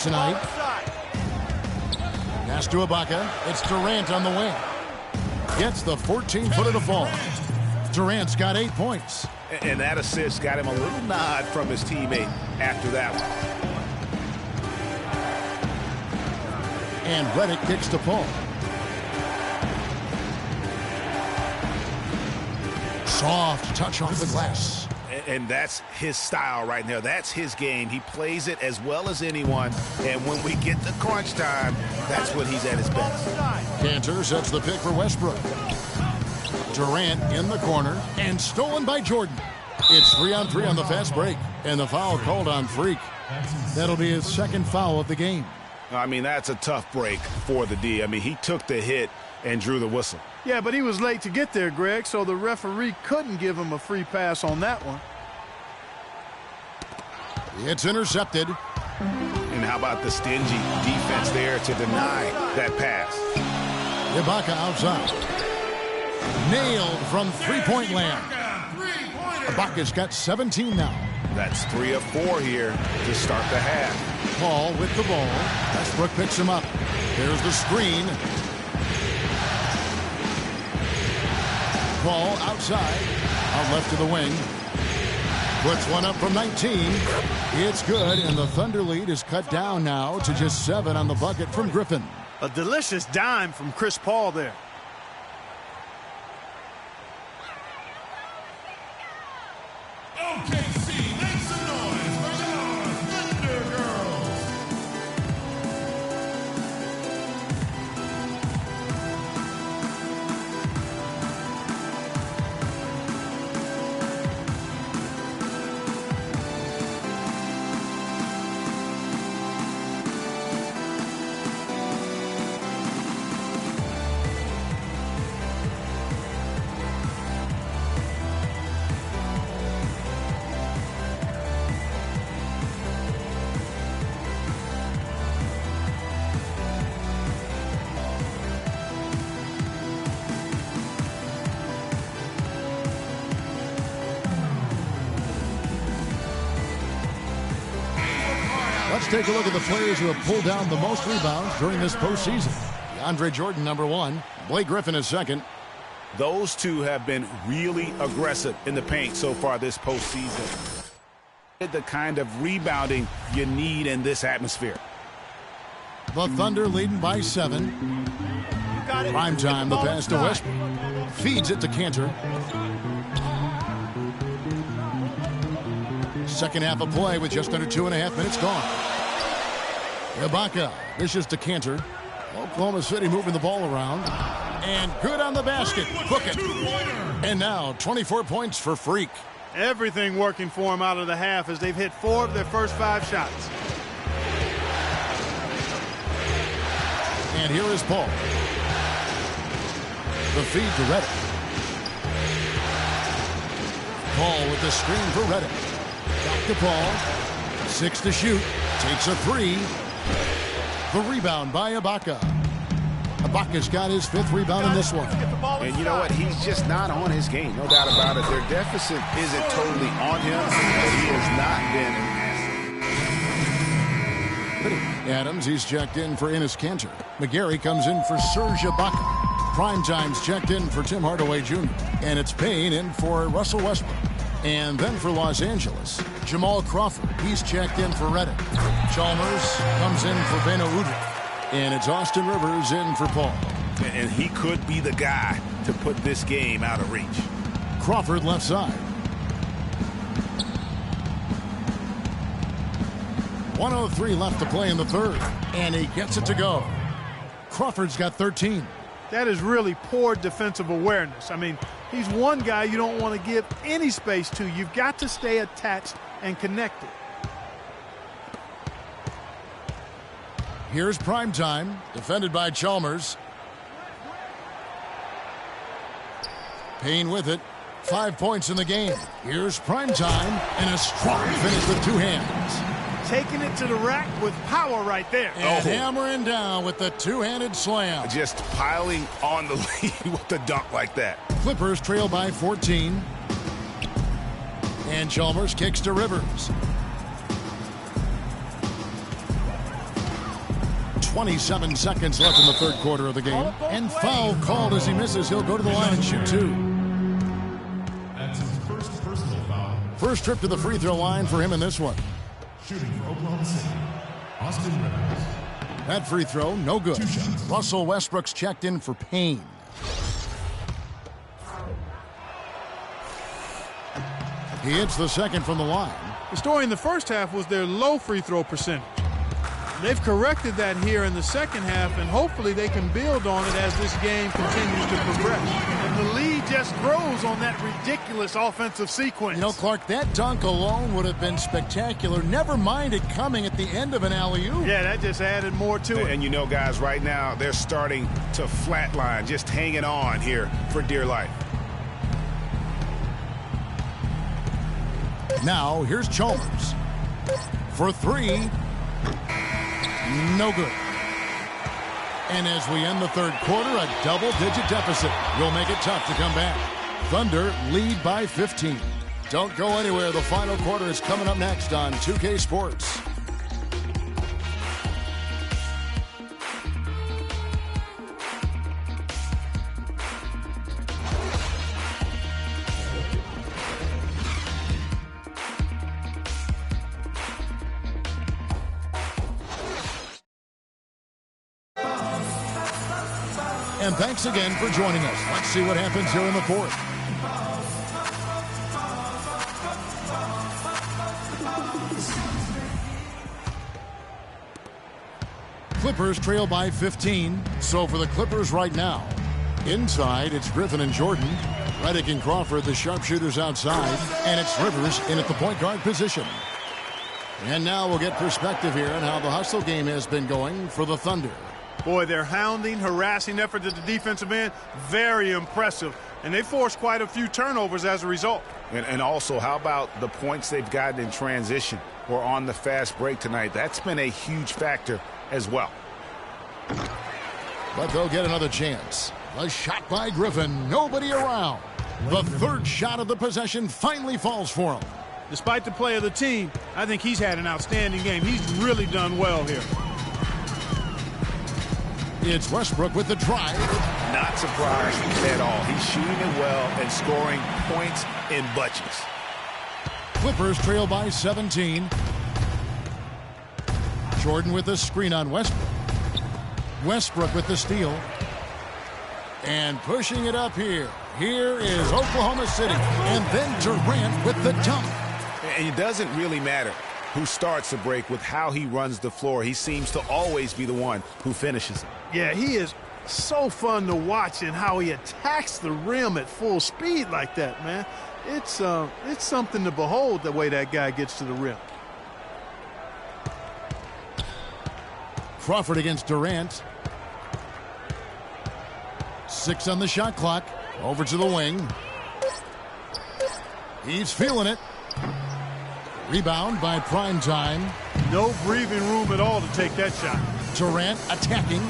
tonight. Pass to Ibaka. It's Durant on the wing. Gets the 14-footer to fall. Durant's got 8 points. And that assist got him a little nod from his teammate after that one. And Redick kicks to Paul. Soft touch off the glass. And that's his style right now. That's his game. He plays it as well as anyone. And when we get to crunch time, that's when he's at his best. Cantor sets the pick for Westbrook. Durant in the corner and stolen by Jordan. It's 3-on-3 on the fast break. And the foul called on Freak. That'll be his second foul of the game. I mean, that's a tough break for the D. I mean, he took the hit and drew the whistle. Yeah, but he was late to get there, Greg, so the referee couldn't give him a free pass on that one. It's intercepted. And how about the stingy defense there to deny that pass? Ibaka outside. Nailed from three-point land. Ibaka's got 17 now. That's 3 of 4 here to start the half. Paul with the ball. Westbrook picks him up. There's the screen. Paul outside. Out left to the wing. Puts one up from 19. It's good, and the Thunder lead is cut down now to just 7 on the bucket from Griffin. A delicious dime from Chris Paul there. OKC, make some noise for your Thunder Girls. Let's take a look at the players who have pulled down the most rebounds during this postseason. DeAndre Jordan, number 1. Blake Griffin is second. Those two have been really aggressive in the paint so far this postseason. The kind of rebounding you need in this atmosphere. The Thunder leading by 7. Prime time, the pass to Westbrook. Feeds it to Cantor. Second half of play with just under 2.5 minutes gone. Ibaka, this is to Cantor. Oklahoma City moving the ball around. And good on the basket. Book it. And now 24 points for Freak. Everything working for him out of the half as they've hit 4 of their first 5 shots. And here is Paul. The feed to Redick. Paul with the screen for Redick. Back to Paul. 6 to shoot. Takes a 3. The rebound by Ibaka. Ibaka's got his 5th rebound in this one. And you know what? He's just not on his game. No doubt about it. Their deficit isn't totally on him, but he has not been. Adams, he's checked in for Enes Kanter. McGarry comes in for Serge Ibaka. Primetime's checked in for Tim Hardaway Jr. And it's Payne in for Russell Westbrook. And then for Los Angeles, Jamal Crawford. He's checked in for Redick. Chalmers comes in for Beno Udrih. And it's Austin Rivers in for Paul. And he could be the guy to put this game out of reach. Crawford left side. 1:03 left to play in the third. And he gets it to go. Crawford's got 13. That is really poor defensive awareness. I mean, he's one guy you don't want to give any space to. You've got to stay attached and connected. Here's Primetime, defended by Chalmers. Payne with it. 5 points in the game. Here's Primetime, and a strong finish with 2 hands. Taking it to the rack with power right there. And hammering down with the 2-handed slam. Just piling on the lead with the dunk like that. Clippers trail by 14. And Chalmers kicks to Rivers. 27 seconds left in the third quarter of the game. And foul called as he misses. He'll go to the line and shoot two. That's his first personal foul. First trip to the free throw line for him in this one. Shooting for Oklahoma City, Austin Rivers. That free throw, no good. Russell Westbrook's checked in for Payne. He hits the second from the line. The story in the first half was their low free throw percentage. They've corrected that here in the second half, and hopefully they can build on it as this game continues to progress. And the lead just grows on that ridiculous offensive sequence. You know, Clark, that dunk alone would have been spectacular. Never mind it coming at the end of an alley-oop. Yeah, that just added more to it. And you know, guys, right now they're starting to flatline, just hanging on here for dear life. Now, here's Chalmers. For three. No good. And as we end the third quarter, a double-digit deficit will make it tough to come back. Thunder lead by 15. Don't go anywhere. The final quarter is coming up next on 2K Sports. And thanks again for joining us. Let's see what happens here in the fourth. Clippers trail by 15. So for the Clippers right now, inside it's Griffin and Jordan. Redick and Crawford, the sharpshooters outside. And it's Rivers in at the point guard position. And now we'll get perspective here on how the hustle game has been going for the Thunder. Boy, their hounding, harassing effort at the defensive end, very impressive. And they forced quite a few turnovers as a result. And also, how about the points they've gotten in transition or on the fast break tonight? That's been a huge factor as well. But they'll get another chance. A shot by Griffin. Nobody around. The third shot of the possession finally falls for him. Despite the play of the team, I think he's had an outstanding game. He's really done well here. It's Westbrook with the drive. Not surprised at all. He's shooting it well and scoring points in bunches. Clippers trail by 17. Jordan with the screen on Westbrook. Westbrook with the steal. And pushing it up here. Here is Oklahoma City. And then Durant with the dunk. And it doesn't really matter who starts the break with how he runs the floor. He seems to always be the one who finishes it. Yeah, he is so fun to watch and how he attacks the rim at full speed like that, man. It's something to behold the way that guy gets to the rim. Crawford against Durant. 6 on the shot clock. Over to the wing. He's feeling it. Rebound by Primetime. No breathing room at all to take that shot. Durant attacking.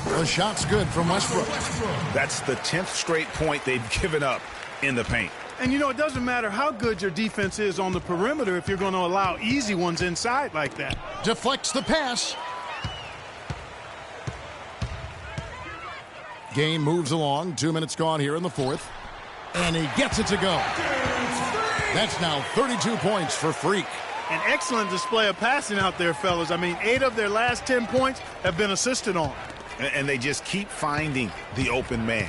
The shot's good from Westbrook. That's the 10th straight point they've given up in the paint. And, you know, it doesn't matter how good your defense is on the perimeter if you're going to allow easy ones inside like that. Deflects the pass. Game moves along. 2 minutes gone here in the fourth. And he gets it to go. That's now 32 points for Freak. An excellent display of passing out there, fellas. I mean, 8 of their last 10 points have been assisted on. And they just keep finding the open man.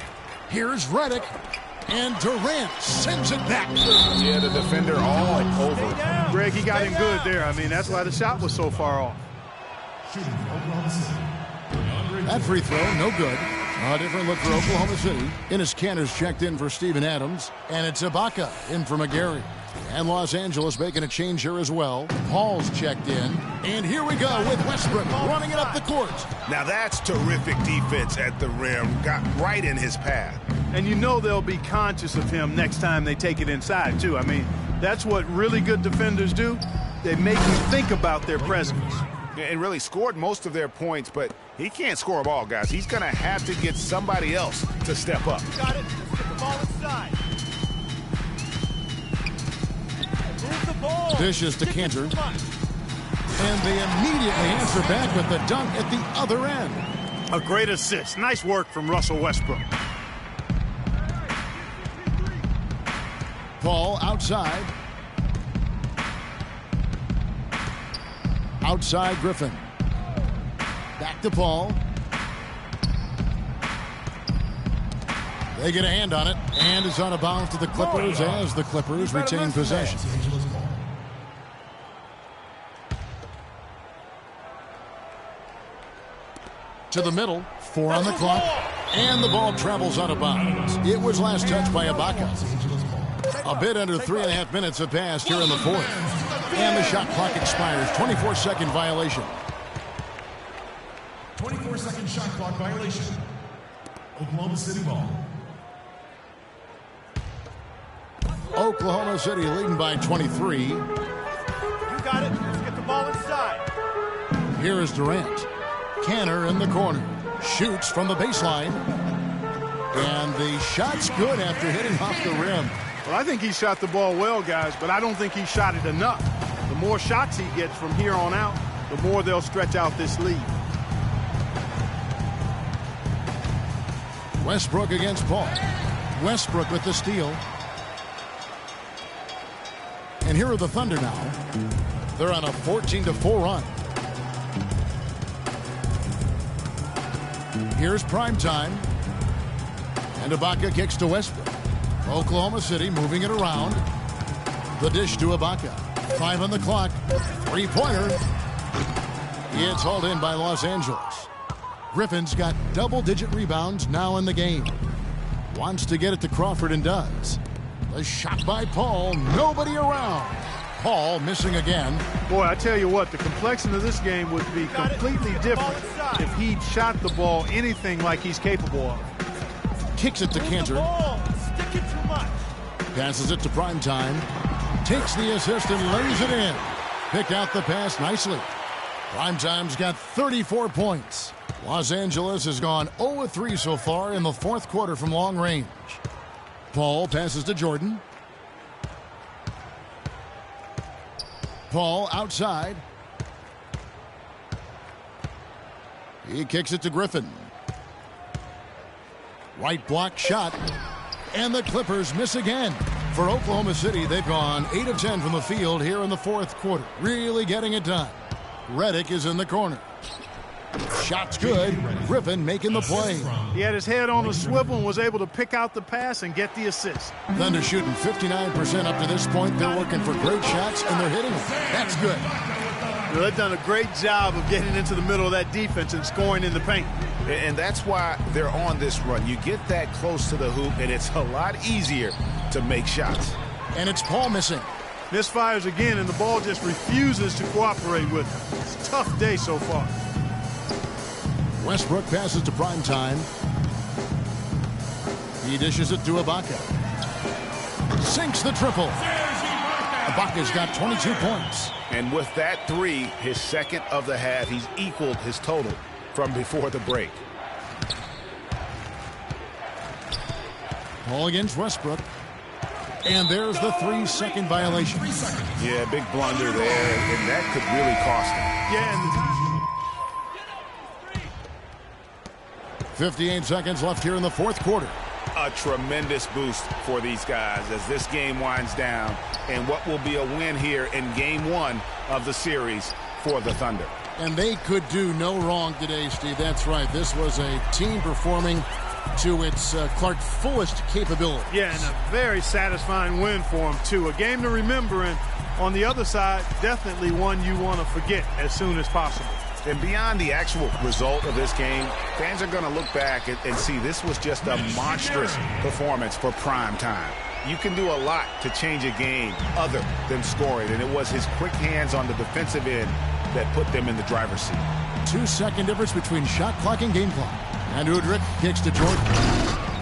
Here's Redick. And Durant sends it back. Yeah, the defender all over. Greg, he got him good there. I mean, that's why the shot was so far off. That free throw, no good. A different look for Oklahoma City. Enes Kanter's checked in for Steven Adams. And it's Ibaka in for McGarry. And Los Angeles making a change here as well. Paul's checked in. And here we go with Westbrook running it up the court. Now that's terrific defense at the rim. Got right in his path. And you know they'll be conscious of him next time they take it inside, too. I mean, that's what really good defenders do. They make you think about their presence. And really scored most of their points, but he can't score them all, guys. He's going to have to get somebody else to step up. Got it. Let's get the ball inside. Move the ball. Dishes to Kanter. And they immediately answer back with the dunk at the other end. A great assist. Nice work from Russell Westbrook. Paul outside. Outside Griffin. Back to Paul. They get a hand on it, and it's out of bounds to the Clippers as the Clippers retain possession. To the middle, 4 on the clock, and the ball travels out of bounds. It was last touched by Ibaka. A bit under 3.5 minutes have passed here in the fourth, and the shot clock expires. 24-second violation. 24-second shot clock violation. Oklahoma City ball. Oklahoma City leading by 23. You got it. Let's get the ball inside. Here is Durant. Kanter in the corner. Shoots from the baseline. And the shot's good after hitting off the rim. Well, I think he shot the ball well, guys, but I don't think he shot it enough. The more shots he gets from here on out, the more they'll stretch out this lead. Westbrook against Paul. Westbrook with the steal. And here are the Thunder now. They're on a 14-4 run. Here's prime time. And Ibaka kicks to Westbrook. Oklahoma City moving it around. The dish to Ibaka. 5 on the clock. 3-pointer. It's hauled in by Los Angeles. Griffin's got double-digit rebounds now in the game. Wants to get it to Crawford and does. The shot by Paul. Nobody around. Paul missing again. Boy, I tell you what, the complexion of this game would be completely different if he'd shot the ball anything like he's capable of. Kicks it to Kanter. Sticking too much. Passes it to Primetime. Takes the assist and lays it in. Picked out the pass nicely. Primetime's got 34 points. Los Angeles has gone 0-3 so far in the fourth quarter from long range. Paul passes to Jordan. Paul outside. He kicks it to Griffin. Right block shot. And the Clippers miss again. For Oklahoma City, they've gone 8 of 10 from the field here in the fourth quarter. Really getting it done. Redick is in the corner. Shot's good. Griffin making the play. He had his head on a swivel and was able to pick out the pass and get the assist. Thunder shooting 59% up to this point. They're looking for great shots, and they're hitting them. That's good. Well, they've done a great job of getting into the middle of that defense and scoring in the paint. And that's why they're on this run. You get that close to the hoop, and it's a lot easier to make shots. And it's Paul missing. Misfires again, and the ball just refuses to cooperate with him. It's a tough day so far. Westbrook passes to Primetime. He dishes it to Ibaka. Sinks the triple. Ibaka's got 22 points. And with that three, his second of the half, he's equaled his total from before the break. Paul against Westbrook. And there's the 3-second violation. Yeah, big blunder there, and that could really cost him. Yeah, and 58 seconds left here in the fourth quarter. A tremendous boost for these guys as this game winds down, and what will be a win here in game one of the series for the Thunder. And they could do no wrong today, Steve. That's right. This was a team performing to its Clark fullest capability. yeah, and a very satisfying win for him, too. A game to remember, and on the other side, definitely one you want to forget as soon as possible. And beyond the actual result of this game, fans are going to look back and see this was just a monstrous performance for prime time. You can do a lot to change a game other than scoring, and it was his quick hands on the defensive end that put them in the driver's seat. 2-second difference between shot clock and game clock. And Udrih kicks to Jordan.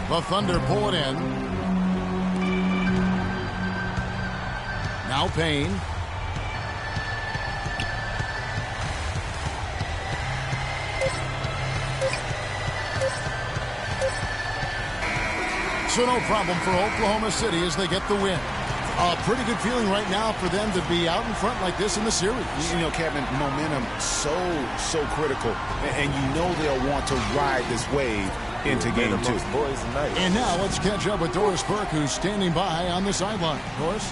The Thunder pull it in. Now Payne. So no problem for Oklahoma City as they get the win. A pretty good feeling right now for them to be out in front like this in the series. You know, Kevin, momentum so critical. And you know they'll want to ride this wave into game 2. And now let's catch up with Doris Burke, who's standing by on the sideline. Doris?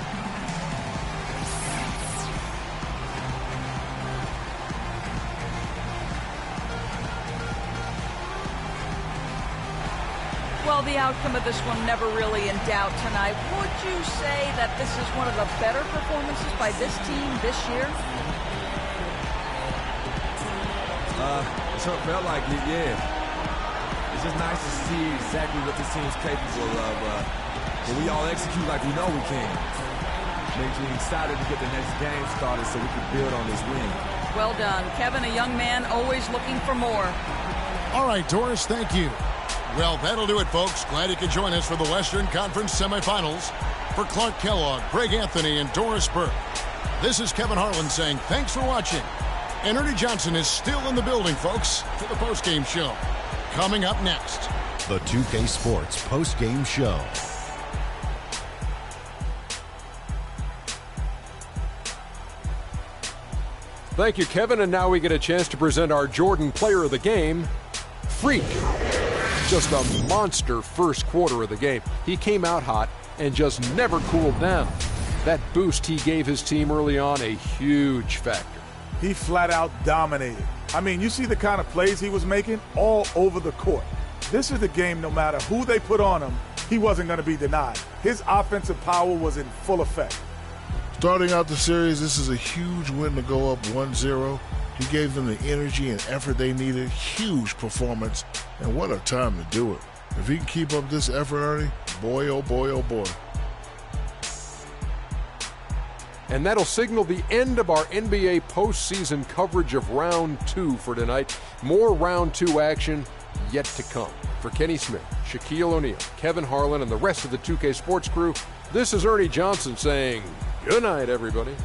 Well, the outcome of this one never really in doubt tonight. Would you say that this is one of the better performances by this team this year? It felt like it, yeah. It's just nice to see exactly what this team's capable of. When we all execute like we know we can. Makes me excited to get the next game started so we can build on this win. Well done. Kevin, a young man always looking for more. All right, Doris, thank you. Well, that'll do it, folks. Glad you could join us for the Western Conference semifinals. For Clark Kellogg, Greg Anthony, and Doris Burke, this is Kevin Harlan saying thanks for watching. And Ernie Johnson is still in the building, folks, for the postgame show. Coming up next, the 2K Sports postgame show. Thank you, Kevin. And now we get a chance to present our Jordan Player of the Game, Freak. Just a monster first quarter of the game. He came out hot and just never cooled down. That boost he gave his team early on, a huge factor. He flat out dominated. I mean, you see the kind of plays he was making all over the court. This is the game, no matter who they put on him, he wasn't going to be denied. His offensive power was in full effect. Starting out the series, this is a huge win to go up 1-0. He gave them the energy and effort they needed. Huge performance, and what a time to do it. If he can keep up this effort, Ernie, boy, oh boy, oh boy. And that'll signal the end of our NBA postseason coverage of Round 2 for tonight. More Round 2 action yet to come. For Kenny Smith, Shaquille O'Neal, Kevin Harlan, and the rest of the 2K Sports crew, this is Ernie Johnson saying good night, everybody.